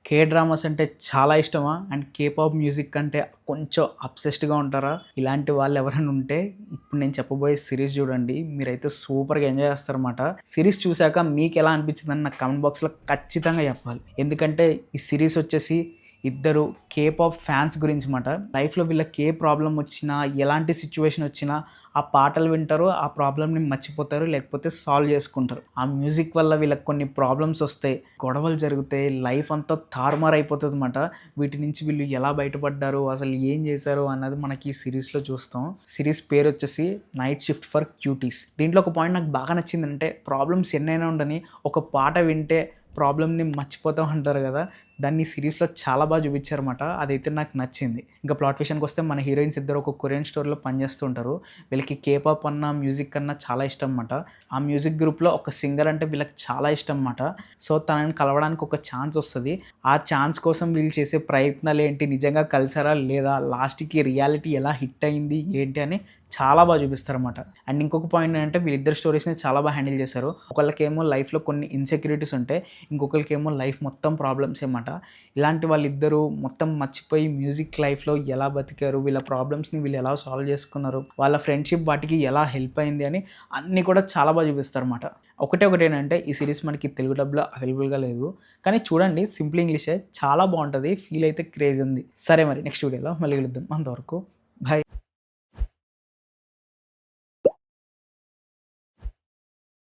K dramas అంటే చాలా ఇష్టమా? అండ్ కే-పాప్ మ్యూజిక్ అంటే కొంచెం అబ్సెస్డ్‌గా ఉంటారా? ఇలాంటి వాళ్ళు ఎవరైనా ఉంటే ఇప్పుడు నేను చెప్పబోయే సిరీస్ చూడండి. మీరైతే సూపర్‌గా ఎంజాయ్ చేస్తారన్నమాట. సిరీస్ చూసాక మీకెలా అనిపించిందని నాకు కామెంట్ బాక్స్‌లో ఖచ్చితంగా చెప్పాలి. ఎందుకంటే ఈ సిరీస్ వచ్చేసి ఇద్దరు కే-పాప్ ఫ్యాన్స్ గురించి మాట. లైఫ్‌లో వీళ్ళకి ఏ ప్రాబ్లమ్ వచ్చినా, ఎలాంటి సిట్యుయేషన్ వచ్చినా ఆ పాటలు వింటారు. ఆ ప్రాబ్లమ్‌ని మర్చిపోతారు. లేకపోతే సాల్వ్ చేసుకుంటారు. ఆ మ్యూజిక్ వల్ల వీళ్ళకి కొన్ని ప్రాబ్లమ్స్ వస్తాయి. గొడవలు జరుగుతాయి. లైఫ్ అంతా తారుమారైపోతదన్నమాట. వీటి నుంచి వీళ్ళు ఎలా బయటపడ్డారు? అసలు ఏం చేశారు? అన్నది మనకి ఈ సిరీస్‌లో చూస్తాం. సిరీస్ పేరొచ్చేసి 'నైట్ షిఫ్ట్ ఫర్ క్యూటీస్'. దీంట్లో ఒక పాయింట్ నాకు బాగా నచ్చిందంటే ప్రాబ్లమ్స్ ఎన్నైనా ఉండని ఒక పాట వింటే ప్రాబ్లమ్‌ని మర్చిపోతాం అంటారు కదా! దాన్ని సిరీస్‌లో చాలా బాగా చూపించారన్నమాట. అదైతే నాకు నచ్చింది. ఇంకా ప్లాట్ విషయానికొస్తే మన హీరోయిన్స్ ఇద్దరు ఒక కొరియన్ స్టోర్‌లో పనిచేస్తూ ఉంటారు. వీళ్ళకి కే-పాప్ అన్నా, మ్యూజిక్ అన్నా చాలా ఇష్టం అన్నమాట. ఆ మ్యూజిక్ గ్రూప్‌లో ఒక సింగర్ అంటే వీళ్ళకి చాలా ఇష్టం అన్నమాట. సో, తనని కలవడానికి ఒక ఛాన్స్ వస్తది. ఆ ఛాన్స్ కోసం వీళ్ళు చేసే ప్రయత్నాలేంటి? నిజంగా కలిసారా? లేదా? లాస్ట్‌కి రియాలిటీ ఎలా హిట్ అయింది? ఏంటి? అని చాలా బాగా చూపిస్తారన్నమాట. అండ్ ఇంకొక పాయింట్ ఏంటంటే వీళ్ళిద్దరి స్టోరీస్‌ని చాలా బాగా హ్యాండిల్ చేశారు. ఒకళ్ళకేమో లైఫ్‌లో కొన్ని ఇన్‌సెక్యూరిటీస్ ఉంటాయి. ఇంకొకళ్ళకేమో లైఫ్ మొత్తం ప్రాబ్లమ్సే మాట. ఇలాంటి వాళ్ళిద్దరూ మొత్తం మర్చిపోయి మ్యూజిక్ లైఫ్‌లో ఎలా బతికారు? వీళ్ళ ప్రాబ్లమ్స్‌ని వీళ్ళు ఎలా సాల్వ్ చేసుకున్నారు? వాళ్ళ ఫ్రెండ్‌షిప్ వాటికి ఎలా హెల్ప్ అయింది అని అన్నీ కూడా చాలా బాగా చూపిస్తారన్నమాట. ఒకటేంటంటే ఈ సీరీస్ మనకి తెలుగు డబ్‌లో అవైలబుల్‌గా లేదు. కానీ చూడండి సింపుల్ ఇంగ్లీషే చాలా బావుంటది. ఫీల్ అయితే క్రేజ్ ఉంది. సరే మరి నెక్స్ట్ వీడియోలో మళ్ళీ కలుద్దాం. అంతవరకు బాయ్.